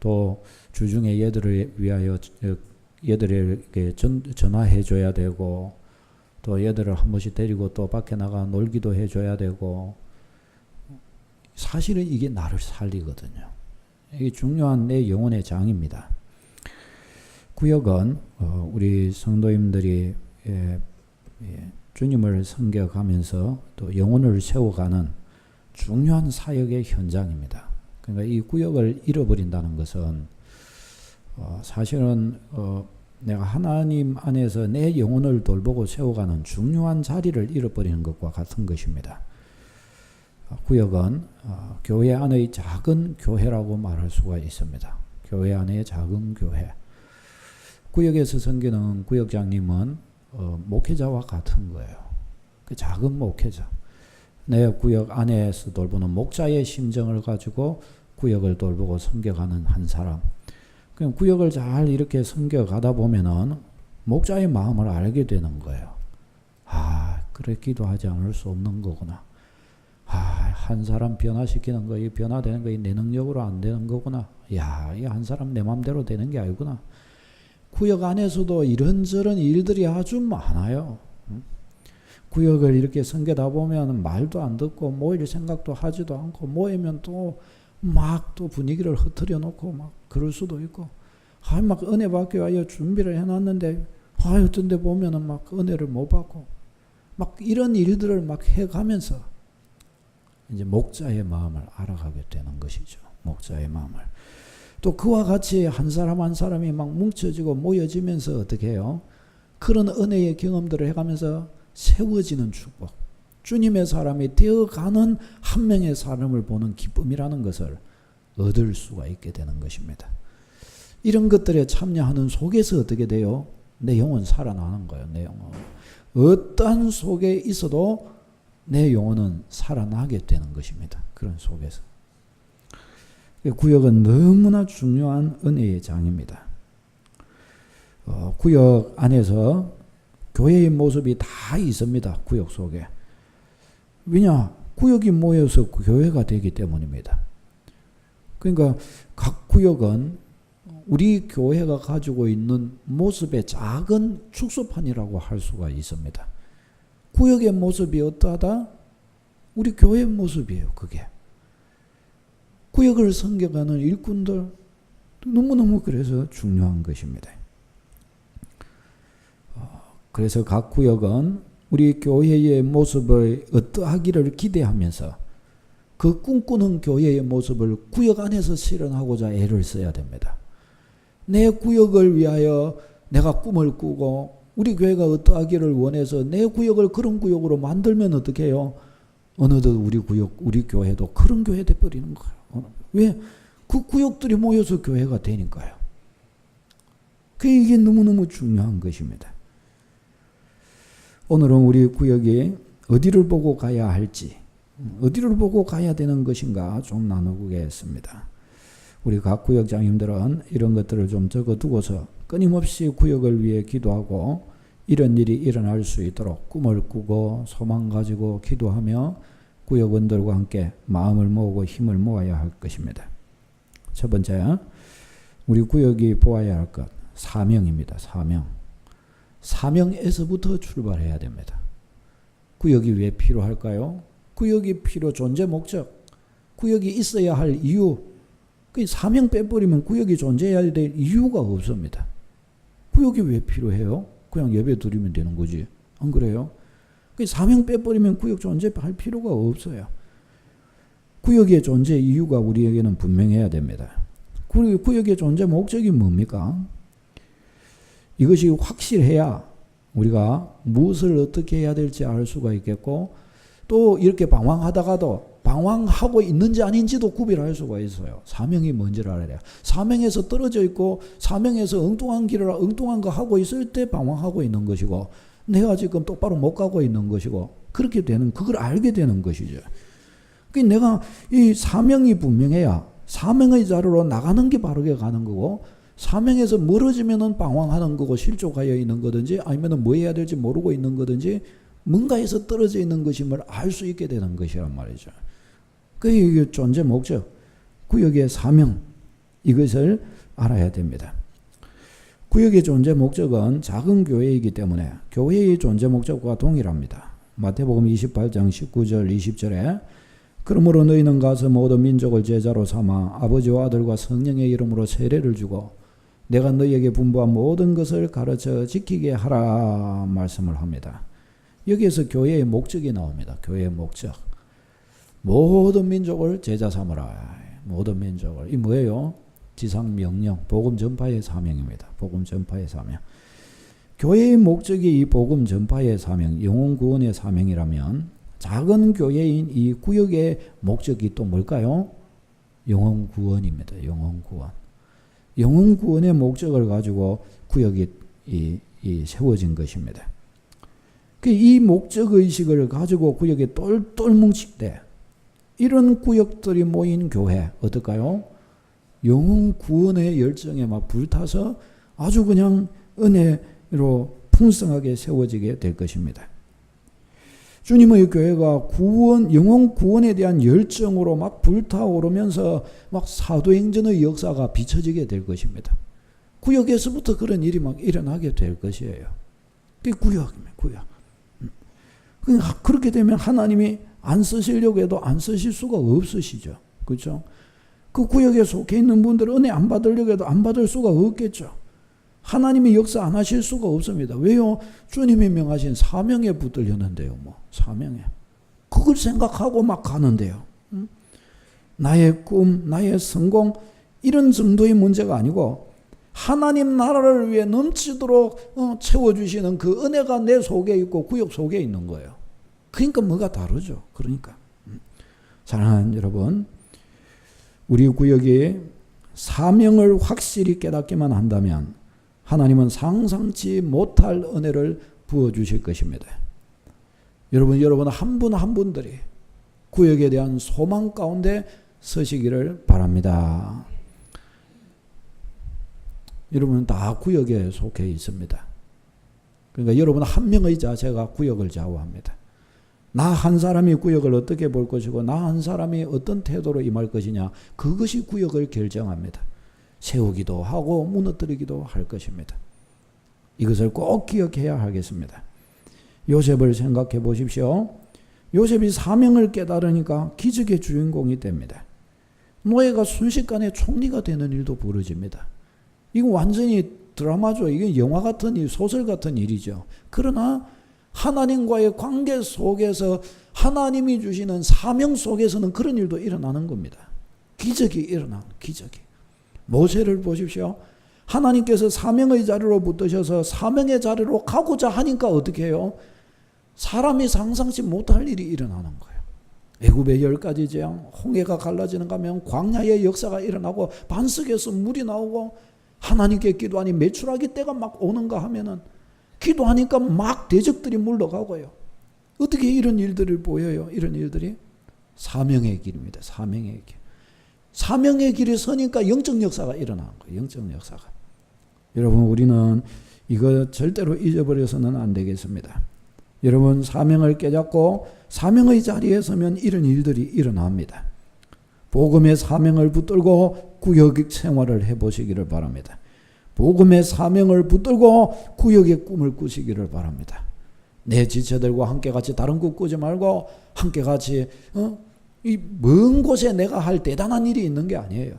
또 주중에 얘들을 위하여 얘들에게 전화해 줘야 되고, 또 얘들을 한 번씩 데리고 또 밖에 나가 놀기도 해 줘야 되고, 사실은 이게 나를 살리거든요. 이게 중요한 내 영혼의 장입니다. 구역은 우리 성도님들이 주님을 섬겨가면서 또 영혼을 세워가는 중요한 사역의 현장입니다. 그러니까 이 구역을 잃어버린다는 것은 사실은 내가 하나님 안에서 내 영혼을 돌보고 세워가는 중요한 자리를 잃어버리는 것과 같은 것입니다. 구역은 교회 안의 작은 교회라고 말할 수가 있습니다. 교회 안의 작은 교회. 구역에서 섬기는 구역장님은 목회자와 같은 거예요. 그 작은 목회자. 내 구역 안에서 돌보는 목자의 심정을 가지고 구역을 돌보고 섬겨가는 한 사람. 그럼 구역을 잘 이렇게 섬겨가다 보면은 목자의 마음을 알게 되는 거예요. 아, 그래 기도하지 않을 수 없는 거구나. 아, 한 사람 변화시키는 거, 이 변화되는 거, 내 능력으로 안 되는 거구나. 야, 이 한 사람 내 마음대로 되는 게 아니구나. 구역 안에서도 이런저런 일들이 아주 많아요. 구역을 이렇게 섬기다 보면 말도 안 듣고 모일 생각도 하지도 않고 모이면 또 막 또 분위기를 흐트려 놓고 막 그럴 수도 있고, 막 은혜 받기 위하여 준비를 해놨는데 어떤 데 보면은 막 은혜를 못 받고 막 이런 일들을 막 해가면서 이제 목자의 마음을 알아가게 되는 것이죠. 목자의 마음을. 또 그와 같이 한 사람 한 사람이 막 뭉쳐지고 모여지면서 어떻게 해요? 그런 은혜의 경험들을 해가면서 세워지는 축복. 주님의 사람이 되어가는 한 명의 사람을 보는 기쁨이라는 것을 얻을 수가 있게 되는 것입니다. 이런 것들에 참여하는 속에서 어떻게 돼요? 내 영혼 살아나는 거예요. 내 영혼. 어떤 속에 있어도 내 영혼은 살아나게 되는 것입니다. 그런 속에서. 구역은 너무나 중요한 은혜의 장입니다. 구역 안에서 교회의 모습이 다 있습니다. 구역 속에. 왜냐? 구역이 모여서 교회가 되기 때문입니다. 그러니까 각 구역은 우리 교회가 가지고 있는 모습의 작은 축소판이라고 할 수가 있습니다. 구역의 모습이 어떠하다? 우리 교회의 모습이에요. 그게. 구역을 섬겨가는 일꾼들 너무너무 그래서 중요한 것입니다. 그래서 각 구역은 우리 교회의 모습을 어떠하기를 기대하면서 그 꿈꾸는 교회의 모습을 구역 안에서 실현하고자 애를 써야 됩니다. 내 구역을 위하여 내가 꿈을 꾸고 우리 교회가 어떠하기를 원해서 내 구역을 그런 구역으로 만들면 어떻게 해요? 어느덧 우리 교회도 그런 교회 돼버리는 거예요. 왜? 그 구역들이 모여서 교회가 되니까요. 이게 너무너무 중요한 것입니다. 오늘은 우리 구역이 어디를 보고 가야 할지, 어디를 보고 가야 되는 것인가 좀 나누겠습니다. 우리 각 구역장님들은 이런 것들을 좀 적어두고서 끊임없이 구역을 위해 기도하고 이런 일이 일어날 수 있도록 꿈을 꾸고 소망 가지고 기도하며 구역원들과 함께 마음을 모으고 힘을 모아야 할 것입니다. 첫 번째, 우리 구역이 보아야 할 것, 사명입니다. 사명. 사명에서부터 출발해야 됩니다. 구역이 왜 필요할까요? 구역이 존재 목적, 구역이 있어야 할 이유. 그 사명 빼버리면 구역이 존재해야 될 이유가 없습니다. 구역이 왜 필요해요? 그냥 예배 드리면 되는 거지. 안 그래요? 그 사명 빼버리면 구역 존재할 필요가 없어요. 구역의 존재 이유가 우리에게는 분명해야 됩니다. 구역의 존재 목적이 뭡니까? 이것이 확실해야 우리가 무엇을 어떻게 해야 될지 알 수가 있겠고, 또 이렇게 방황하다가도 방황하고 있는지 아닌지도 구별할 수가 있어요. 사명이 뭔지를 알아야 돼요. 사명에서 떨어져 있고 사명에서 엉뚱한 거 하고 있을 때 방황하고 있는 것이고, 내가 지금 똑바로 못 가고 있는 것이고, 그렇게 되는, 그걸 알게 되는 것이죠. 그러니까 내가 이 사명이 분명해야 사명의 자리로 나가는 게 바르게 가는 거고, 사명에서 멀어지면은 방황하는 거고 실족하여 있는 거든지 아니면은 뭐 해야 될지 모르고 있는 거든지 뭔가에서 떨어져 있는 것임을 알 수 있게 되는 것이란 말이죠. 그게 존재 목적, 구역의 사명. 이것을 알아야 됩니다. 구역의 존재 목적은 작은 교회이기 때문에 교회의 존재 목적과 동일합니다. 마태복음 28장 19절 20절에 그러므로 너희는 가서 모든 민족을 제자로 삼아 아버지와 아들과 성령의 이름으로 세례를 주고 내가 너희에게 분부한 모든 것을 가르쳐 지키게 하라 말씀을 합니다. 여기에서 교회의 목적이 나옵니다. 교회의 목적. 모든 민족을 제자 삼으라. 모든 민족을. 이 뭐예요? 지상 명령, 복음 전파의 사명입니다. 복음 전파의 사명. 교회의 목적이 이 복음 전파의 사명, 영혼 구원의 사명이라면 작은 교회인 이 구역의 목적이 또 뭘까요? 영혼 구원입니다. 영혼 구원. 영혼 구원의 목적을 가지고 구역이 세워진 것입니다. 이 목적 의식을 가지고 구역에 똘똘 뭉칠 때 이런 구역들이 모인 교회 어떨까요? 영혼 구원의 열정에 막 불타서 아주 그냥 은혜로 풍성하게 세워지게 될 것입니다. 주님의 교회가 영혼 구원에 대한 열정으로 막 불타오르면서 막 사도행전의 역사가 비춰지게 될 것입니다. 구역에서부터 그런 일이 막 일어나게 될 것이에요. 그게 구역입니다. 구역. 그렇게 되면 하나님이 안 쓰시려고 해도 안 쓰실 수가 없으시죠. 그렇죠? 그 구역에 속해 있는 분들은 은혜 안 받으려고 해도 안 받을 수가 없겠죠. 하나님이 역사 안 하실 수가 없습니다. 왜요? 주님이 명하신 사명에 붙들렸는데요. 사명에. 그걸 생각하고 막 가는데요. 나의 꿈, 나의 성공 이런 정도의 문제가 아니고 하나님 나라를 위해 넘치도록 채워주시는 그 은혜가 내 속에 있고 구역 속에 있는 거예요. 그러니까 뭐가 다르죠. 그러니까. 사랑하는 여러분, 우리 구역이 사명을 확실히 깨닫기만 한다면 하나님은 상상치 못할 은혜를 부어주실 것입니다. 여러분 한 분 한 분들이 구역에 대한 소망 가운데 서시기를 바랍니다. 여러분 다 구역에 속해 있습니다. 그러니까 여러분 한 명의 자세가 구역을 좌우합니다. 나 한 사람이 구역을 어떻게 볼 것이고 나 한 사람이 어떤 태도로 임할 것이냐, 그것이 구역을 결정합니다. 세우기도 하고 무너뜨리기도 할 것입니다. 이것을 꼭 기억해야 하겠습니다. 요셉을 생각해 보십시오. 요셉이 사명을 깨달으니까 기적의 주인공이 됩니다. 노예가 순식간에 총리가 되는 일도 벌어집니다. 이거 완전히 드라마죠. 이게 영화 같은 일, 소설 같은 일이죠. 그러나 하나님과의 관계 속에서 하나님이 주시는 사명 속에서는 그런 일도 일어나는 겁니다. 기적이 일어나는 기적이. 모세를 보십시오. 하나님께서 사명의 자리로 붙드셔서 사명의 자리로 가고자 하니까 어떻게 해요? 사람이 상상치 못할 일이 일어나는 거예요. 애굽의 10가지 재앙, 홍해가 갈라지는 가면 광야의 역사가 일어나고 반석에서 물이 나오고 하나님께 기도하니 메추라기 때가 막 오는가 하면은 기도하니까 막 대적들이 물러가고요. 어떻게 이런 일들을 보여요? 이런 일들이 사명의 길입니다. 사명의 길. 사명의 길에 서니까 영적 역사가 일어나는 거예요. 영적 역사가. 여러분 우리는 이거 절대로 잊어버려서는 안 되겠습니다. 여러분 사명을 깨닫고 사명의 자리에 서면 이런 일들이 일어납니다. 복음의 사명을 붙들고 구역 생활을 해보시기를 바랍니다. 복음의 사명을 붙들고 구역의 꿈을 꾸시기를 바랍니다. 내 지체들과 함께 같이 다른 꿈 꾸지 말고 함께 같이 이 먼 곳에 내가 할 대단한 일이 있는 게 아니에요.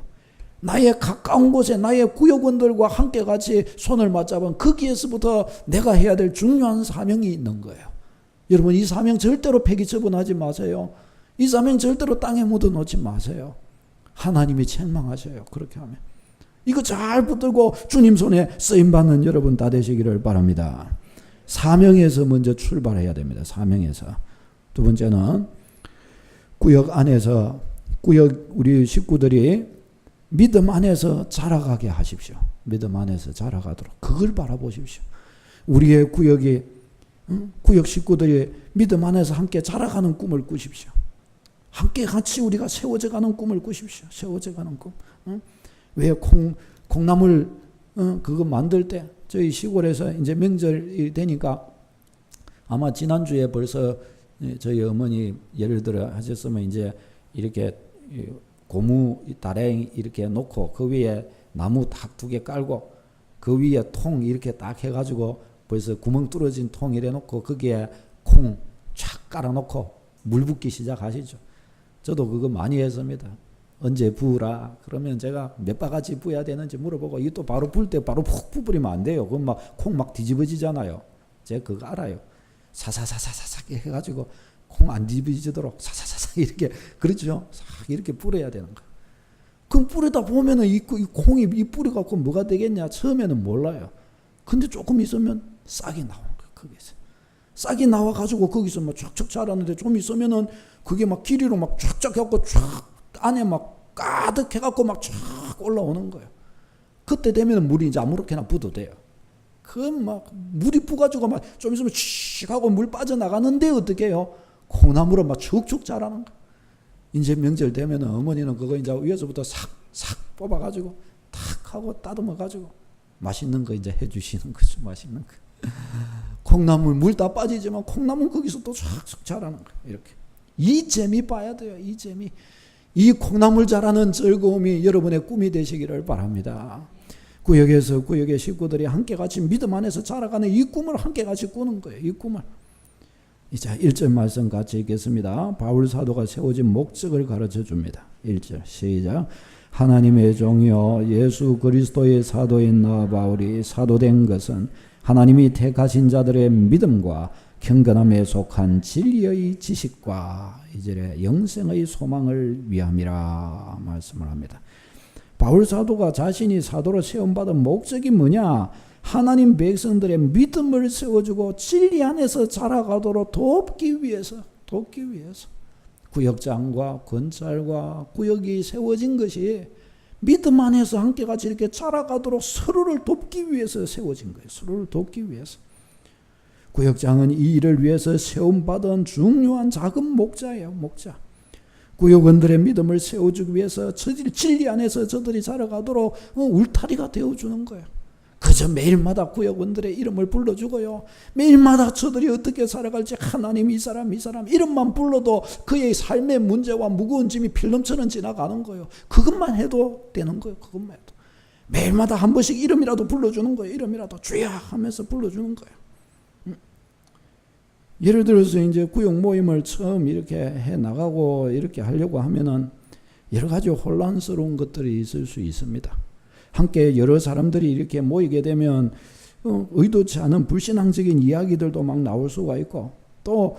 나의 가까운 곳에 나의 구역원들과 함께 같이 손을 맞잡은 거기에서부터 내가 해야 될 중요한 사명이 있는 거예요. 여러분 이 사명 절대로 폐기 처분하지 마세요. 이 사명 절대로 땅에 묻어놓지 마세요. 하나님이 책망하셔요. 그렇게 하면. 이거 잘 붙들고 주님 손에 쓰임받는 여러분 다 되시기를 바랍니다. 사명에서 먼저 출발해야 됩니다. 사명에서. 두 번째는 구역 안에서 우리 식구들이 믿음 안에서 자라가게 하십시오. 믿음 안에서 자라가도록 그걸 바라보십시오. 우리의 구역 식구들이 믿음 안에서 함께 자라가는 꿈을 꾸십시오. 함께 같이 우리가 세워져가는 꿈을 꾸십시오. 세워져가는 꿈. 왜 콩나물 그거 만들 때 저희 시골에서 이제 명절이 되니까 아마 지난주에 벌써 저희 어머니 예를 들어 하셨으면 이제 이렇게 고무 다랭이 이렇게 놓고 그 위에 나무 딱 2개 깔고 그 위에 통 이렇게 딱 해가지고 벌써 구멍 뚫어진 통 이래 놓고 거기에 콩 촥 깔아놓고 물 붓기 시작하시죠. 저도 그거 많이 했습니다. 언제 부으라 그러면 제가 몇 바가지 부어야 되는지 물어보고 이게 또 바로 부을 때 바로 푹 부으면 안 돼요. 그럼 막 콩 막 뒤집어지잖아요. 제가 그거 알아요. 사사사사사삭 해가지고 콩 안 뒤집어지도록 사사사삭 이렇게 그렇죠. 싹 이렇게 뿌려야 되는 거. 그럼 뿌리다 보면은 이 콩이 이 뿌리 갖고 뭐가 되겠냐 처음에는 몰라요. 근데 조금 있으면 싹이 나오는 거예요. 거기서 싹이 나와가지고 거기서 막 쫙쫙 자라는데 좀 있으면은 그게 막 길이로 막 쫙쫙 해갖고 쫙 안에 막 가득 해갖고 막 쫙 올라오는 거예요. 그때 되면 물이 이제 아무렇게나 부어도 돼요. 그럼 막 물이 부가지고 막 좀 있으면 칙 하고 물 빠져나가는데 어떻게 해요? 콩나물은 막 축축 자라는 거예요. 이제 명절 되면 어머니는 그거 이제 위에서부터 싹싹 뽑아가지고 탁 하고 따듬어가지고 맛있는 거 이제 해주시는 거죠. 맛있는 거. 콩나물 물 다 빠지지만 콩나물 거기서 또 쫙쫙 자라는 거예요. 이렇게. 이 재미 봐야 돼요. 이 재미. 이 콩나물 자라는 즐거움이 여러분의 꿈이 되시기를 바랍니다. 구역에서 구역의 식구들이 함께 같이 믿음 안에서 자라가는 이 꿈을 함께 같이 꾸는 거예요. 이 꿈을. 이제 1절 말씀 같이 읽겠습니다. 바울 사도가 세워진 목적을 가르쳐 줍니다. 1절 시작. 하나님의 종이요 예수 그리스도의 사도인 나 바울이 사도된 것은 하나님이 택하신 자들의 믿음과 경건함에 속한 진리의 지식과 2절에 영생의 소망을 위함이라 말씀을 합니다. 바울 사도가 자신이 사도로 세움받은 목적이 뭐냐? 하나님 백성들의 믿음을 세워주고 진리 안에서 자라가도록 돕기 위해서 구역장과 권찰과 구역이 세워진 것이 믿음 안에서 함께 같이 이렇게 자라가도록 서로를 돕기 위해서 세워진 거예요. 서로를 돕기 위해서. 구역장은 이 일을 위해서 세움받은 중요한 작은 목자예요. 목자. 구역원들의 믿음을 세워주기 위해서 진리 안에서 저들이 자라가도록 울타리가 되어주는 거예요. 그저 매일마다 구역원들의 이름을 불러주고요. 매일마다 저들이 어떻게 살아갈지 하나님 이 사람 이름만 불러도 그의 삶의 문제와 무거운 짐이 필름처럼 지나가는 거예요. 그것만 해도 되는 거예요. 그것만 해도. 매일마다 한 번씩 이름이라도 불러주는 거예요. 이름이라도 주야 하면서 불러주는 거예요. 예를 들어서 이제 구역 모임을 처음 이렇게 해 나가고 이렇게 하려고 하면은 여러 가지 혼란스러운 것들이 있을 수 있습니다. 함께 여러 사람들이 이렇게 모이게 되면 의도치 않은 불신앙적인 이야기들도 막 나올 수가 있고 또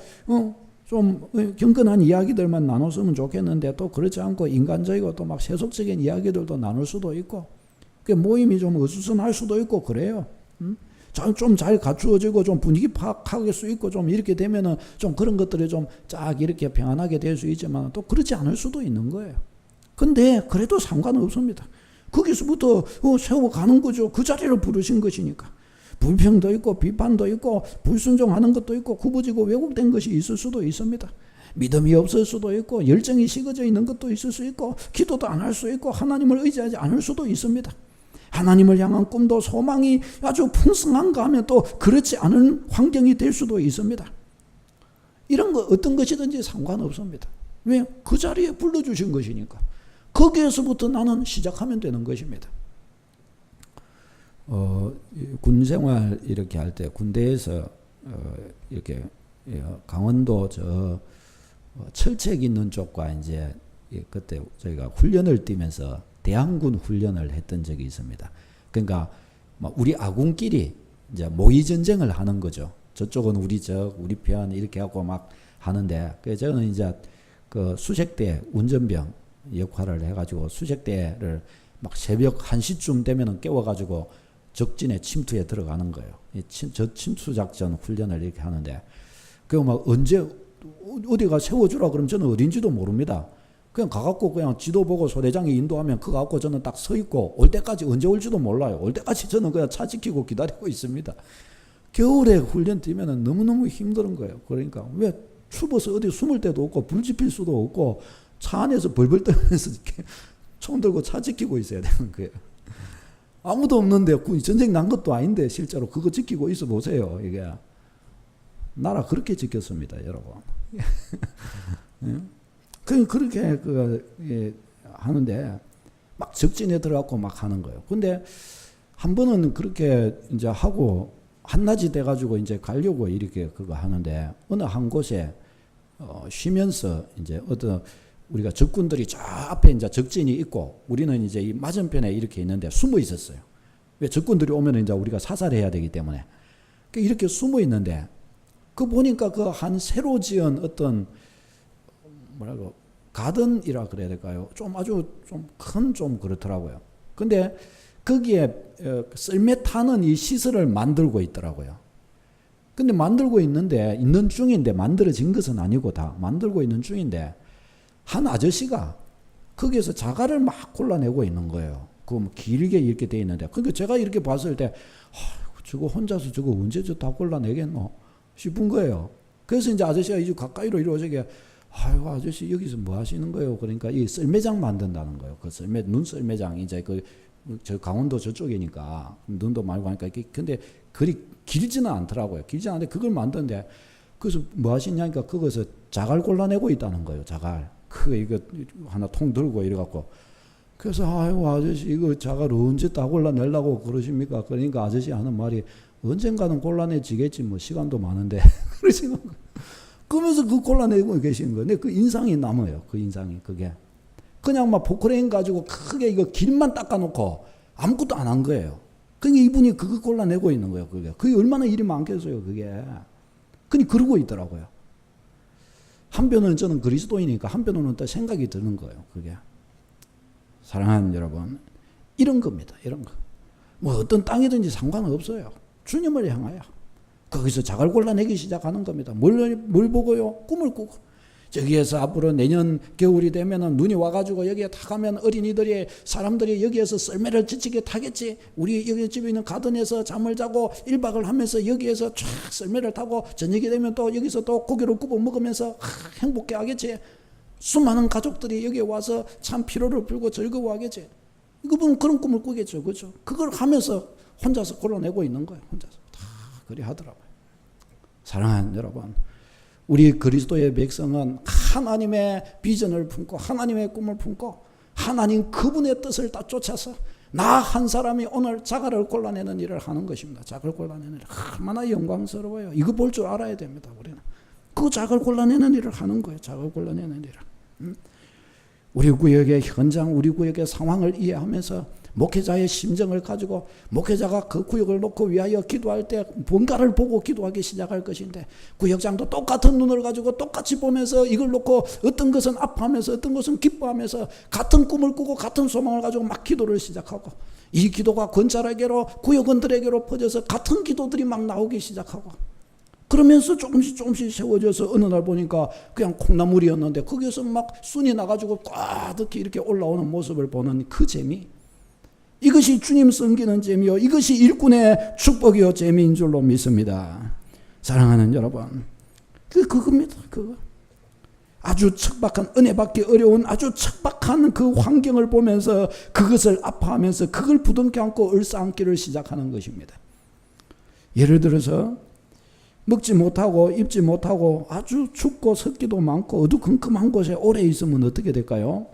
좀 경건한 이야기들만 나눴으면 좋겠는데 또 그렇지 않고 인간적이고 또 막 세속적인 이야기들도 나눌 수도 있고 그 모임이 좀 어수선할 수도 있고 그래요. 좀 잘 갖추어지고 좀 분위기 파악할 수 있고 좀 이렇게 되면은 좀 그런 것들이 좀 쫙 이렇게 평안하게 될 수 있지만 또 그렇지 않을 수도 있는 거예요. 근데 그래도 상관없습니다. 거기서부터 세워가는 거죠. 그 자리를 부르신 것이니까. 불평도 있고 비판도 있고 불순종하는 것도 있고 굽어지고 왜곡된 것이 있을 수도 있습니다. 믿음이 없을 수도 있고 열정이 식어져 있는 것도 있을 수 있고 기도도 안 할 수 있고 하나님을 의지하지 않을 수도 있습니다. 하나님을 향한 꿈도 소망이 아주 풍성한가 하면 또 그렇지 않은 환경이 될 수도 있습니다. 이런 거 어떤 것이든지 상관없습니다. 왜? 그 자리에 불러주신 것이니까. 거기에서부터 나는 시작하면 되는 것입니다. 군 생활 이렇게 할 때 군대에서 이렇게 강원도 철책 있는 쪽과 이제 그때 저희가 훈련을 뛰면서 대항군 훈련을 했던 적이 있습니다. 그러니까 우리 아군끼리 이제 모의 전쟁을 하는 거죠. 저쪽은 우리 편 이렇게 하고 막 하는데, 그래서 저는 이제 그 수색대 운전병 역할을 해가지고 수색대를 막 새벽 1시쯤 되면은 깨워가지고 적진의 침투에 들어가는 거예요. 저 침투 작전 훈련을 이렇게 하는데, 그 막 언제 어디가 세워주라 그러면 저는 어딘지도 모릅니다. 그냥 가갖고 그냥 지도 보고 소대장이 인도하면 그거 갖고 저는 딱 서 있고 올 때까지 언제 올지도 몰라요. 올 때까지 저는 그냥 차 지키고 기다리고 있습니다. 겨울에 훈련 뛰면은 너무너무 힘든 거예요. 그러니까 왜 추워서 어디 숨을 데도 없고 불 지필 수도 없고 차 안에서 벌벌 떨면서 이렇게 총 들고 차 지키고 있어야 되는 거예요. 아무도 없는데 전쟁 난 것도 아닌데 실제로 그거 지키고 있어 보세요. 이게 나라 그렇게 지켰습니다, 여러분. 그렇게 하는데 막 적진에 들어가고 막 하는 거예요. 근데 한 번은 그렇게 이제 하고 한낮이 돼가지고 이제 가려고 이렇게 그거 하는데 어느 한 곳에 쉬면서 이제 어떤 우리가 적군들이 저 앞에 이제 적진이 있고 우리는 이제 이 맞은편에 이렇게 있는데 숨어 있었어요. 왜 적군들이 오면 이제 우리가 사살해야 되기 때문에 이렇게 숨어 있는데 그 보니까 그 한 새로 지은 어떤 뭐라고 가든이라 그래야 될까요? 좀 아주 좀 큰 좀 그렇더라고요. 근데 거기에 썰매 타는 이 시설을 만들고 있더라고요. 근데 만들고 있는 중인데 만들어진 것은 아니고 다 만들고 있는 중인데 한 아저씨가 거기에서 자갈을 막 골라내고 있는 거예요. 그 길게 이렇게 돼 있는데 그러니까 제가 이렇게 봤을 때 저거 혼자서 저거 언제 다 골라내겠노 싶은 거예요. 그래서 이제 아저씨가 이제 가까이로 이러저게 아이고 아저씨 여기서 뭐 하시는 거예요? 그러니까 이 썰매장 만든다는 거예요. 그 눈 썰매장 이제 저 강원도 저쪽이니까 눈도 말고 하니까 근데 그리 길지는 않더라고요. 길지 않은데 그걸 만드는데 그래서 뭐 하시냐니까 거기서 자갈 골라내고 있다는 거예요. 자갈. 이거 하나 통 들고 이래갖고 그래서 아이고 아저씨 이거 자갈 언제 다 골라내려고 그러십니까? 그러니까 아저씨 하는 말이 언젠가는 골라내지겠지 뭐 시간도 많은데 그러시는 거예요. 그러면서 그 골라내고 계시는 거예요. 근데 그 인상이 남아요. 그 인상이 그게. 그냥 막 포크레인 가지고 크게 이거 길만 닦아놓고 아무것도 안 한 거예요. 그러니까 이분이 그거 골라내고 있는 거예요. 그게 얼마나 일이 많겠어요. 그게. 그니 그러고 있더라고요. 한편으로는 저는 그리스도이니까 한편으로는 또 생각이 드는 거예요. 그게. 사랑하는 여러분, 이런 겁니다. 이런 거. 뭐 어떤 땅이든지 상관없어요. 주님을 향하여. 거기서 자갈 골라내기 시작하는 겁니다. 뭘 보고요? 꿈을 꾸고. 저기에서 앞으로 내년 겨울이 되면은 눈이 와가지고 여기에 다 가면 어린이들이 사람들이 여기에서 썰매를 지치게 타겠지. 우리 여기 집에 있는 가든에서 잠을 자고 1박을 하면서 여기에서 쫙 썰매를 타고 저녁이 되면 또 여기서 또 고기를 구워 먹으면서 행복해 하겠지. 수많은 가족들이 여기에 와서 참 피로를 풀고 즐거워하겠지. 이분은 그런 꿈을 꾸겠죠. 그렇죠? 그걸 하면서 혼자서 골라내고 있는 거예요. 혼자서. 다 그리 하더라고요. 사랑하는 여러분. 우리 그리스도의 백성은 하나님의 비전을 품고 하나님의 꿈을 품고 하나님 그분의 뜻을 다 쫓아서 나 한 사람이 오늘 자갈을 골라내는 일을 하는 것입니다. 자갈 골라내는 일 얼마나 영광스러워요. 이거 볼 줄 알아야 됩니다. 우리는 그 자갈 골라내는 일을 하는 거예요. 자갈 골라내는 일을. 우리 구역의 현장, 우리 구역의 상황을 이해하면서 목회자의 심정을 가지고 목회자가 그 구역을 놓고 위하여 기도할 때 뭔가를 보고 기도하기 시작할 것인데 구역장도 똑같은 눈을 가지고 똑같이 보면서 이걸 놓고 어떤 것은 아파하면서 어떤 것은 기뻐하면서 같은 꿈을 꾸고 같은 소망을 가지고 막 기도를 시작하고 이 기도가 권찰에게로 구역원들에게로 퍼져서 같은 기도들이 막 나오기 시작하고 그러면서 조금씩 세워져서 어느 날 보니까 그냥 콩나물이었는데 거기서 막 순이 나가지고 꽈득히 이렇게 올라오는 모습을 보는 그 재미. 이것이 주님 섬기는 재미요. 이것이 일꾼의 축복이요. 재미인 줄로 믿습니다. 사랑하는 여러분. 그겁니다. 그거. 아주 척박한 은혜 받기 어려운 아주 척박한 그 환경을 보면서 그것을 아파하면서 그걸 부둥켜 안고 얼싸안기를 시작하는 것입니다. 예를 들어서 먹지 못하고 입지 못하고 아주 춥고 습기도 많고 어두컴컴한 곳에 오래 있으면 어떻게 될까요?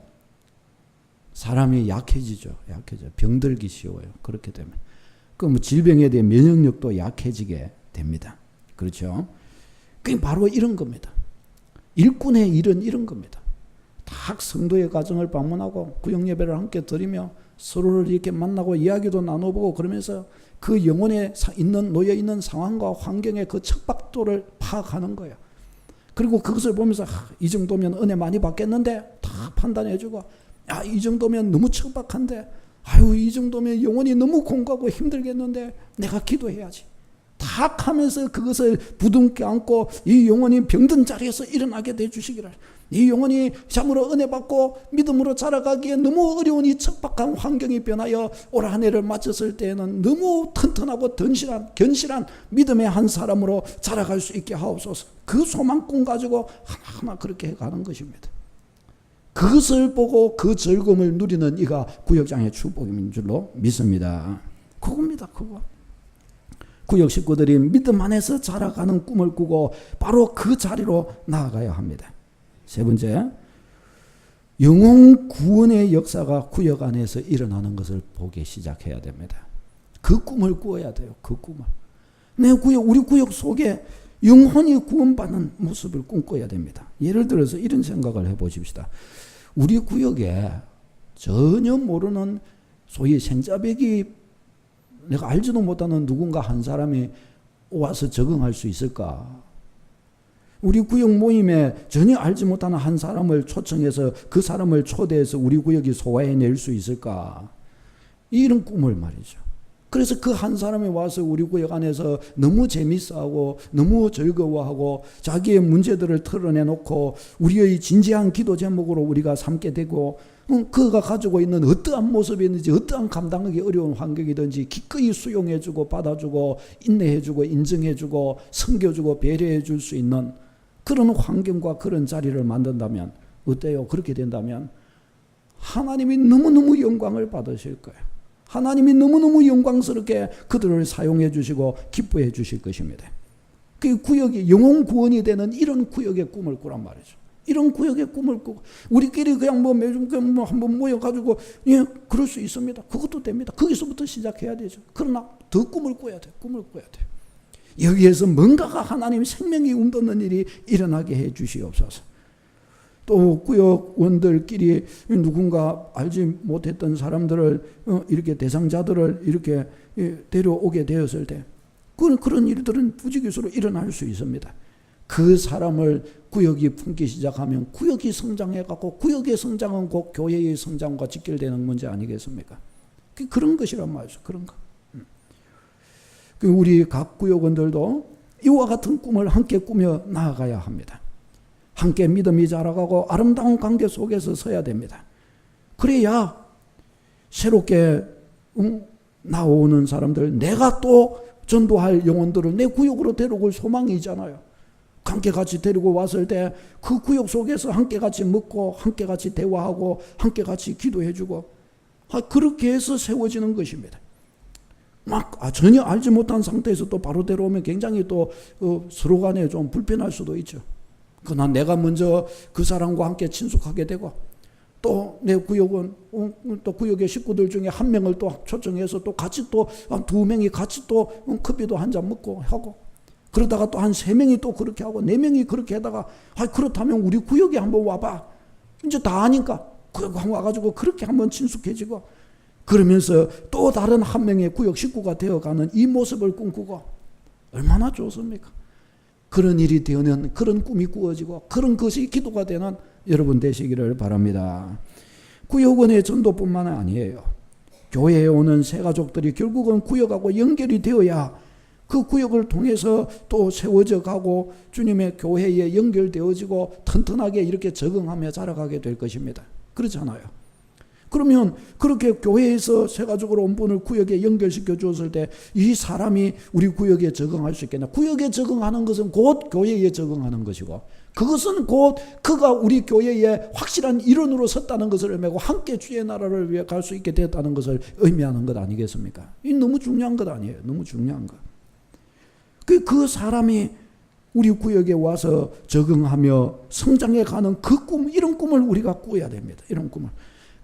사람이 약해지죠. 병들기 쉬워요. 그렇게 되면. 그 질병에 대한 면역력도 약해지게 됩니다. 그렇죠? 그게 바로 이런 겁니다. 일꾼의 일은 이런 겁니다. 딱 성도의 가정을 방문하고 구역 예배를 함께 드리며 서로를 이렇게 만나고 이야기도 나눠보고 그러면서 그 영혼에 놓여 있는 상황과 환경의 그 척박도를 파악하는 거예요. 그리고 그것을 보면서 이 정도면 은혜 많이 받겠는데 다 판단해주고 이 정도면 너무 척박한데 이 정도면 영혼이 너무 공고하고 힘들겠는데 내가 기도해야지. 탁 하면서 그것을 부둥켜 안고 이 영혼이 병든 자리에서 일어나게 해주시기를 이 영혼이 참으로 은혜 받고 믿음으로 자라가기에 너무 어려운 이 척박한 환경이 변하여 올 한 해를 마쳤을 때에는 너무 튼튼하고 견실한 믿음의 한 사람으로 자라갈 수 있게 하옵소서. 그 소망꾼 가지고 하나하나 그렇게 해가는 것입니다. 그것을 보고 그 즐거움을 누리는 이가 구역장의 축복인 줄로 믿습니다. 그겁니다. 그거. 구역 식구들이 믿음 안에서 자라가는 꿈을 꾸고 바로 그 자리로 나아가야 합니다. 세 번째, 영혼 구원의 역사가 구역 안에서 일어나는 것을 보기 시작해야 됩니다. 그 꿈을 꾸어야 돼요. 그 꿈을. 내 구역, 우리 구역 속에 영혼이 구원받는 모습을 꿈꿔야 됩니다. 예를 들어서 이런 생각을 해보십시다. 우리 구역에 전혀 모르는 소위 생자백이 내가 알지도 못하는 누군가 한 사람이 와서 적응할 수 있을까? 우리 구역 모임에 전혀 알지 못하는 한 사람을 초청해서 그 사람을 초대해서 우리 구역이 소화해낼 수 있을까? 이런 꿈을 말이죠. 그래서 그 한 사람이 와서 우리 구역 안에서 너무 재밌어하고 너무 즐거워하고 자기의 문제들을 털어내놓고 우리의 진지한 기도 제목으로 우리가 삼게 되고 그가 가지고 있는 어떠한 모습이든지 어떠한 감당하기 어려운 환경이든지 기꺼이 수용해주고 받아주고 인내해주고 인정해주고 섬겨주고 배려해줄 수 있는 그런 환경과 그런 자리를 만든다면 어때요? 그렇게 된다면 하나님이 너무너무 영광을 받으실 거예요. 하나님이 너무너무 영광스럽게 그들을 사용해 주시고 기뻐해 주실 것입니다. 그 구역이 영혼 구원이 되는 이런 구역의 꿈을 꾸란 말이죠. 이런 구역의 꿈을 꾸고 우리끼리 그냥 뭐 매주 뭐 한번 모여가지고 예 그럴 수 있습니다. 그것도 됩니다. 거기서부터 시작해야 되죠. 그러나 더 꿈을 꿔야 돼요. 꿈을 꿔야 돼요. 여기에서 뭔가가 하나님 생명이 움돋는 일이 일어나게 해 주시옵소서. 또 구역원들끼리 누군가 알지 못했던 사람들을 이렇게 대상자들을 이렇게 데려오게 되었을 때 그런 일들은 부지기수로 일어날 수 있습니다. 그 사람을 구역이 품기 시작하면 구역이 성장해가고 구역의 성장은 곧 교회의 성장과 직결되는 문제 아니겠습니까? 그런 것이란 말이죠. 그런 거. 우리 각 구역원들도 이와 같은 꿈을 함께 꾸며 나아가야 합니다. 함께 믿음이 자라가고 아름다운 관계 속에서 서야 됩니다. 그래야 새롭게 나오는 사람들, 내가 또 전도할 영혼들을 내 구역으로 데려올 소망이잖아요. 함께 같이 데리고 왔을 때 그 구역 속에서 함께 같이 먹고 함께 같이 대화하고 함께 같이 기도해주고 그렇게 해서 세워지는 것입니다. 전혀 알지 못한 상태에서 또 바로 데려오면 굉장히 또 서로 간에 좀 불편할 수도 있죠. 그러나 내가 먼저 그 사람과 함께 친숙하게 되고 또 내 구역은 또 구역의 식구들 중에 한 명을 또 초청해서 또 같이 또 두 명이 같이 또 커피도 한 잔 먹고 하고 그러다가 또 한 세 명이 또 그렇게 하고 네 명이 그렇게 하다가 그렇다면 우리 구역에 한번 와봐. 이제 다 아니까 구역 와가지고 그렇게 한번 친숙해지고 그러면서 또 다른 한 명의 구역 식구가 되어가는 이 모습을 꿈꾸고 얼마나 좋습니까? 그런 일이 되는 그런 꿈이 꾸어지고 그런 것이 기도가 되는 여러분 되시기를 바랍니다. 구역원의 전도뿐만 아니에요. 교회에 오는 새가족들이 결국은 구역하고 연결이 되어야 그 구역을 통해서 또 세워져 가고 주님의 교회에 연결되어지고 튼튼하게 이렇게 적응하며 자라가게 될 것입니다. 그렇잖아요. 그러면 그렇게 교회에서 새가족으로 온 분을 구역에 연결시켜 주었을 때 이 사람이 우리 구역에 적응할 수 있겠냐. 구역에 적응하는 것은 곧 교회에 적응하는 것이고 그것은 곧 그가 우리 교회에 확실한 일원으로 섰다는 것을 의미하고 함께 주의 나라를 위해 갈 수 있게 되었다는 것을 의미하는 것 아니겠습니까? 이 너무 중요한 것 아니에요. 너무 중요한 것. 그 사람이 우리 구역에 와서 적응하며 성장해가는 그 꿈, 이런 꿈을 우리가 꾸어야 됩니다. 이런 꿈을.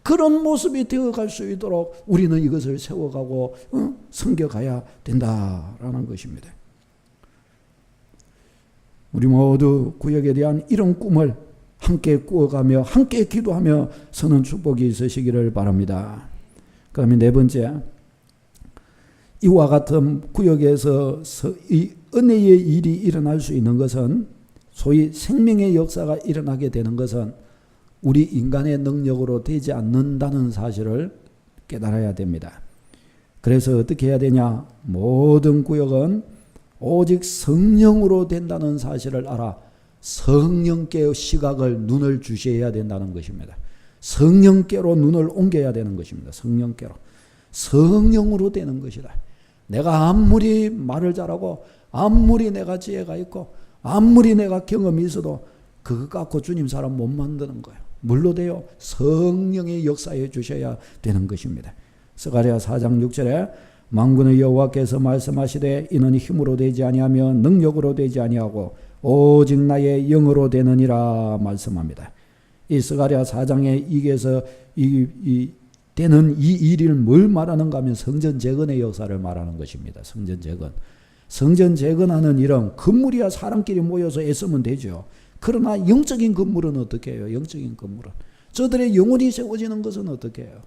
그런 모습이 되어갈 수 있도록 우리는 이것을 세워가고 섬겨가야 된다라는 것입니다. 우리 모두 구역에 대한 이런 꿈을 함께 꾸어가며 함께 기도하며 서는 축복이 있으시기를 바랍니다. 그다음에 네 번째, 이와 같은 구역에서 이 은혜의 일이 일어날 수 있는 것은 소위 생명의 역사가 일어나게 되는 것은 우리 인간의 능력으로 되지 않는다는 사실을 깨달아야 됩니다. 그래서 어떻게 해야 되냐? 모든 구역은 오직 성령으로 된다는 사실을 알아 성령께의 시각을 눈을 주셔야 된다는 것입니다. 성령께로 눈을 옮겨야 되는 것입니다. 성령께로. 성령으로 되는 것이다. 내가 아무리 말을 잘하고 아무리 내가 지혜가 있고 아무리 내가 경험이 있어도 그것 갖고 주님 사람 못 만드는 거예요. 뭘로 돼요? 성령의 역사해 주셔야 되는 것입니다. 스가랴 4장 6절에 만군의 여호와께서 말씀하시되 이는 힘으로 되지 아니하며 능력으로 되지 아니하고 오직 나의 영으로 되느니라 말씀합니다. 이 스가랴 4장에 이게서 되는 이 일을 뭘 말하는가 하면 성전 재건의 역사를 말하는 것입니다. 성전 재건. 성전 재건하는 일은 건물이야 사람끼리 모여서 애쓰면 되죠. 그러나 영적인 건물은 어떻게 해요? 영적인 건물은. 저들의 영혼이 세워지는 것은 어떻게 해요?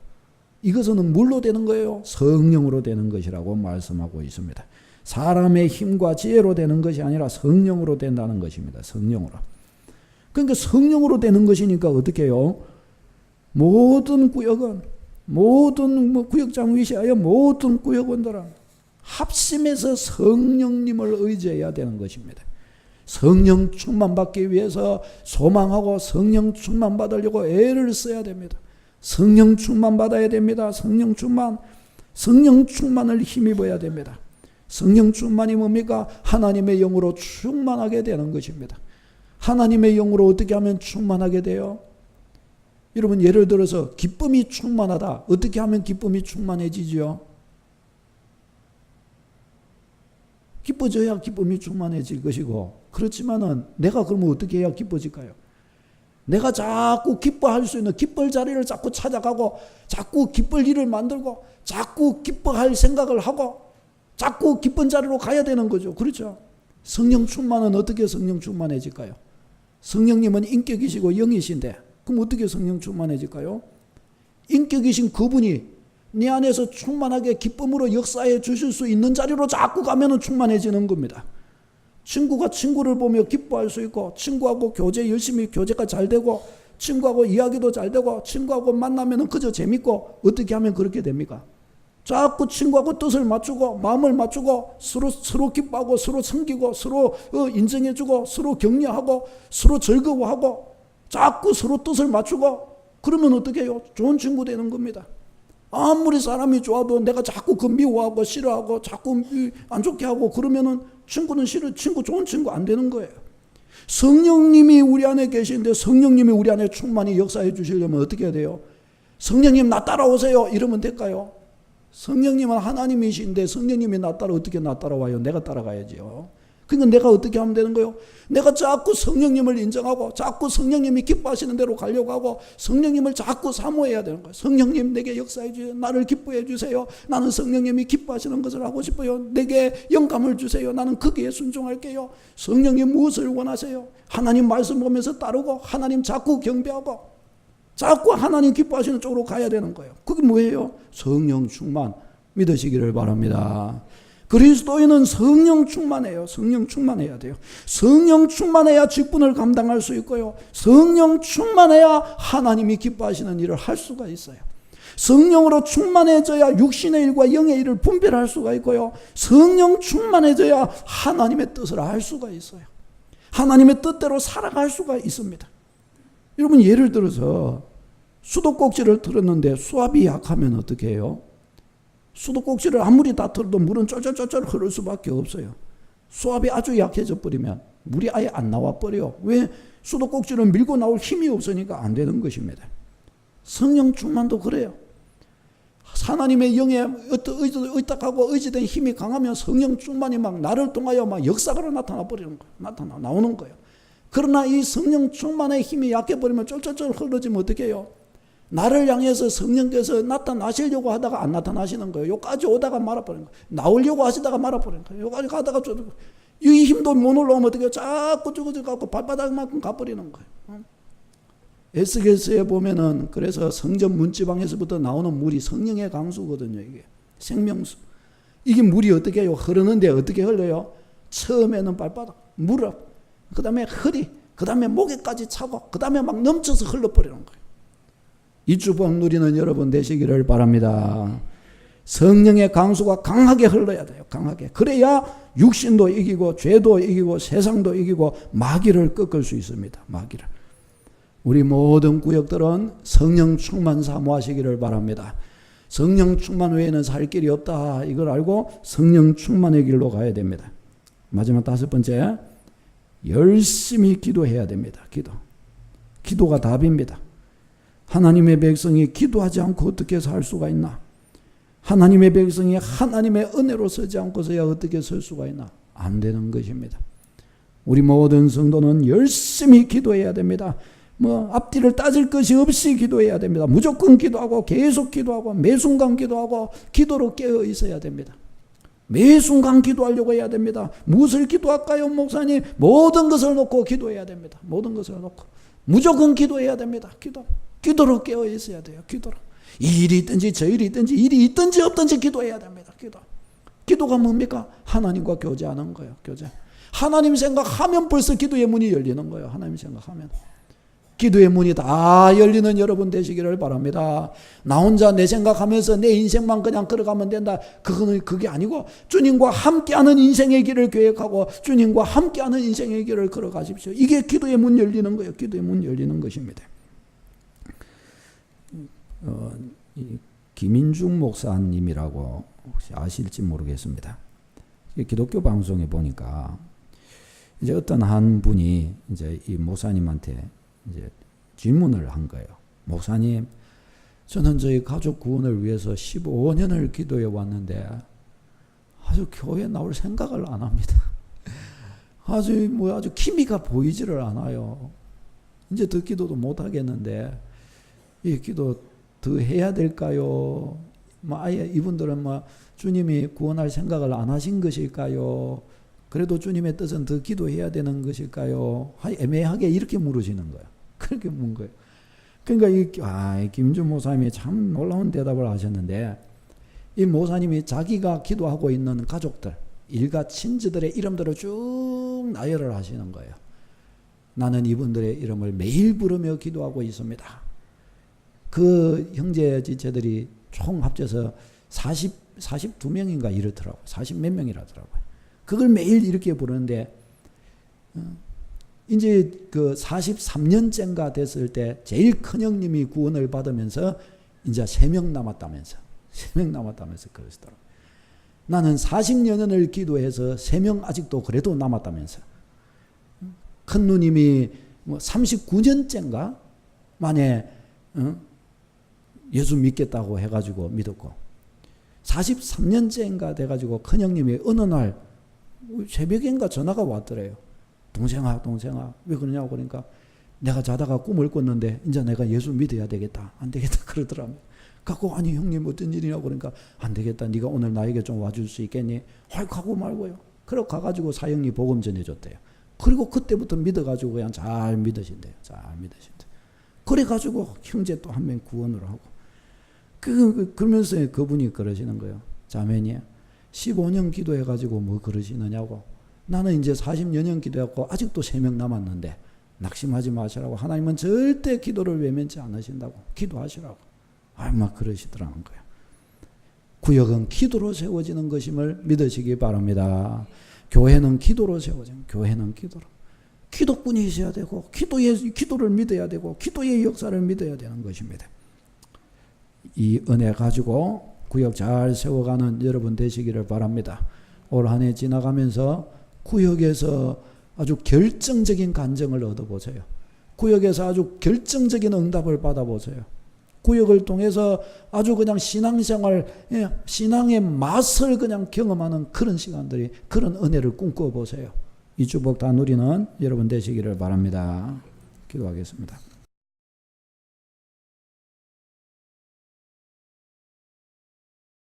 이것은 뭘로 되는 거예요? 성령으로 되는 것이라고 말씀하고 있습니다. 사람의 힘과 지혜로 되는 것이 아니라 성령으로 된다는 것입니다. 성령으로. 그러니까 성령으로 되는 것이니까 어떻게 해요? 모든 구역은, 모든 구역장 위시하여 모든 구역원들은 합심해서 성령님을 의지해야 되는 것입니다. 성령 충만 받기 위해서 소망하고 성령 충만 받으려고 애를 써야 됩니다. 성령 충만 받아야 됩니다. 성령 충만을 힘입어야 됩니다. 성령 충만이 뭡니까? 하나님의 영으로 충만하게 되는 것입니다. 하나님의 영으로 어떻게 하면 충만하게 돼요? 여러분 예를 들어서 기쁨이 충만하다. 어떻게 하면 기쁨이 충만해지죠? 기뻐져야 기쁨이 충만해질 것이고, 그렇지만은 내가 그러면 어떻게 해야 기뻐질까요? 내가 자꾸 기뻐할 수 있는 기쁠 자리를 자꾸 찾아가고, 자꾸 기쁠 일을 만들고, 자꾸 기뻐할 생각을 하고, 자꾸 기쁜 자리로 가야 되는 거죠. 그렇죠? 성령 충만은 어떻게 성령 충만해질까요? 성령님은 인격이시고 영이신데 그럼 어떻게 성령 충만해질까요? 인격이신 그분이 네 안에서 충만하게 기쁨으로 역사해 주실 수 있는 자리로 자꾸 가면 충만해지는 겁니다. 친구가 친구를 보며 기뻐할 수 있고, 친구하고 교제가 잘 되고, 친구하고 이야기도 잘 되고, 친구하고 만나면 그저 재밌고, 어떻게 하면 그렇게 됩니까? 자꾸 친구하고 뜻을 맞추고 마음을 맞추고 서로 기뻐하고 서로 섬기고 서로 인정해주고 서로 격려하고 서로 즐거워하고 자꾸 서로 뜻을 맞추고 그러면 어떻게 해요? 좋은 친구 되는 겁니다. 아무리 사람이 좋아도 내가 자꾸 그 미워하고 싫어하고 자꾸 안 좋게 하고 그러면은 친구는 좋은 친구 안 되는 거예요. 성령님이 우리 안에 계신데 성령님이 우리 안에 충만히 역사해 주시려면 어떻게 해야 돼요? 성령님 나 따라오세요 이러면 될까요? 성령님은 하나님이신데 성령님이 나 따라와요? 내가 따라가야지요. 그러니까 내가 어떻게 하면 되는 거예요? 내가 자꾸 성령님을 인정하고 자꾸 성령님이 기뻐하시는 대로 가려고 하고 성령님을 자꾸 사모해야 되는 거예요. 성령님 내게 역사해 주세요. 나를 기뻐해 주세요. 나는 성령님이 기뻐하시는 것을 하고 싶어요. 내게 영감을 주세요. 나는 거기에 순종할게요. 성령님 무엇을 원하세요? 하나님 말씀 보면서 따르고 하나님 자꾸 경배하고 자꾸 하나님 기뻐하시는 쪽으로 가야 되는 거예요. 그게 뭐예요? 성령 충만 믿으시기를 바랍니다. 그리스도인은 성령 충만해요. 성령 충만해야 돼요. 성령 충만해야 직분을 감당할 수 있고요. 성령 충만해야 하나님이 기뻐하시는 일을 할 수가 있어요. 성령으로 충만해져야 육신의 일과 영의 일을 분별할 수가 있고요. 성령 충만해져야 하나님의 뜻을 알 수가 있어요. 하나님의 뜻대로 살아갈 수가 있습니다. 여러분 예를 들어서 수도꼭지를 틀었는데 수압이 약하면 어떻게 해요? 수도꼭지를 아무리 다 틀어도 물은 쫄쫄쫄쫄 흐를 수밖에 없어요. 수압이 아주 약해져 버리면 물이 아예 안 나와 버려요. 왜? 수도꼭지를 밀고 나올 힘이 없으니까 안 되는 것입니다. 성령 충만도 그래요. 하나님의 영에 의탁하고 의지된 힘이 강하면 성령 충만이 막 나를 통하여 막 역사로 나타나 버리는 거예요. 나오는 거예요. 그러나 이 성령 충만의 힘이 약해버리면 쫄쫄쫄 흐르지면 어떻게 해요? 나를 향해서 성령께서 나타나시려고 하다가 안 나타나시는 거예요. 여기까지 오다가 말아버리는 거예요. 나오려고 하시다가 말아버리는 거예요. 여기까지 가다가 이 힘도 못 올라오면 어떻게 해요? 자꾸 가고 발바닥만큼 가버리는 거예요. 에스겔서에 보면은 그래서 성전 문지방에서부터 나오는 물이 성령의 강수거든요. 이게 생명수. 이게 물이 어떻게 해요? 흐르는데 어떻게 흘러요? 처음에는 발바닥, 무릎, 그 다음에 허리, 그 다음에 목에까지 차고 그 다음에 막 넘쳐서 흘러버리는 거예요. 이 축복 누리는 여러분 되시기를 바랍니다. 성령의 강수가 강하게 흘러야 돼요. 강하게. 그래야 육신도 이기고 죄도 이기고 세상도 이기고 마귀를 꺾을 수 있습니다. 마귀를. 우리 모든 구역들은 성령 충만 사모하시기를 바랍니다. 성령 충만 외에는 살 길이 없다. 이걸 알고 성령 충만의 길로 가야 됩니다. 마지막 5번째. 열심히 기도해야 됩니다. 기도가 답입니다. 하나님의 백성이 기도하지 않고 어떻게 살 수가 있나? 하나님의 백성이 하나님의 은혜로 서지 않고서야 어떻게 설 수가 있나? 안 되는 것입니다. 우리 모든 성도는 열심히 기도해야 됩니다. 뭐 앞뒤를 따질 것이 없이 기도해야 됩니다. 무조건 기도하고 계속 기도하고 매 순간 기도하고 기도로 깨어 있어야 됩니다. 매 순간 기도하려고 해야 됩니다. 무엇을 기도할까요, 목사님? 모든 것을 놓고 기도해야 됩니다. 모든 것을 놓고 무조건 기도해야 됩니다. 기도로 깨어 있어야 돼요. 기도로. 이 일이 있든지 저 일이 있든지 일이 있든지 없든지 기도해야 됩니다. 기도가 뭡니까? 하나님과 교제하는 거예요. 교제. 하나님 생각하면 벌써 기도의 문이 열리는 거예요. 하나님 생각하면. 기도의 문이 다 열리는 여러분 되시기를 바랍니다. 나 혼자 내 생각하면서 내 인생만 그냥 걸어가면 된다. 그게 아니고 주님과 함께하는 인생의 길을 계획하고 주님과 함께하는 인생의 길을 걸어가십시오. 이게 기도의 문 열리는 거예요. 기도의 문 열리는 것입니다. 김인중 목사님이라고 혹시 아실지 모르겠습니다. 기독교 방송에 보니까 이제 어떤 한 분이 이제 이 목사님한테 이제 질문을 한 거예요. 목사님, 저는 저희 가족 구원을 위해서 15년을 기도해 왔는데 아주 교회 나올 생각을 안 합니다. 아주 기미가 보이지를 않아요. 이제 더 기도도 못 하겠는데 이 기도 더 해야 될까요? 아예 이분들은 주님이 구원할 생각을 안 하신 것일까요? 그래도 주님의 뜻은 더 기도해야 되는 것일까요? 애매하게 이렇게 물으시는 거예요. 그렇게 묻는 거예요. 그러니까 김준 목사님이 참 놀라운 대답을 하셨는데, 이 목사님이 자기가 기도하고 있는 가족들, 일가 친지들의 이름들을 쭉 나열을 하시는 거예요. 나는 이분들의 이름을 매일 부르며 기도하고 있습니다. 그 형제 지체들이 총 합쳐서 42명인가 이렇더라고요. 40몇 명이라더라고요. 그걸 매일 이렇게 부르는데, 이제 그 43년째인가 됐을 때 제일 큰 형님이 구원을 받으면서 이제 3명 남았다면서 그러시더라고요. 나는 40년을 기도해서 3명 아직도 그래도 남았다면서. 큰 누님이 39년째인가 만에 예수 믿겠다고 해가지고 믿었고, 43년째인가 돼가지고 큰 형님이 어느 날 새벽인가 전화가 왔더래요. 동생아 왜 그러냐고. 그러니까 내가 자다가 꿈을 꿨는데 이제 내가 예수 믿어야 되겠다. 안 되겠다 그러더라고요. 갖고 아니 형님 어떤 일이냐고. 그러니까 안 되겠다. 네가 오늘 나에게 좀 와줄 수 있겠니? 하고 말고요. 그러고 가가지고 사형리 복음 전해줬대요. 그리고 그때부터 믿어가지고 그냥 잘 믿으신대요. 그래가지고 형제 또 한 명 구원을 하고. 그러면서 그분이 그러시는 거예요. 자매니 15년 기도해가지고 뭐 그러시느냐고. 나는 이제 40여 년 기도했고 아직도 3명 남았는데 낙심하지 마시라고. 하나님은 절대 기도를 외면치 않으신다고. 기도하시라고. 막 그러시더라는 거예요. 구역은 기도로 세워지는 것임을 믿으시기 바랍니다. 교회는 기도로 세워지는, 교회는 기도로. 기도꾼이 있어야 되고 기도를 믿어야 되고 기도의 역사를 믿어야 되는 것입니다. 이 은혜 가지고 구역 잘 세워가는 여러분 되시기를 바랍니다. 올 한 해 지나가면서 구역에서 아주 결정적인 간증을 얻어보세요. 구역에서 아주 결정적인 응답을 받아보세요. 구역을 통해서 아주 그냥 신앙생활, 신앙의 맛을 그냥 경험하는 그런 시간들이, 그런 은혜를 꿈꿔보세요. 이 축복 다 누리는 여러분 되시기를 바랍니다. 기도하겠습니다.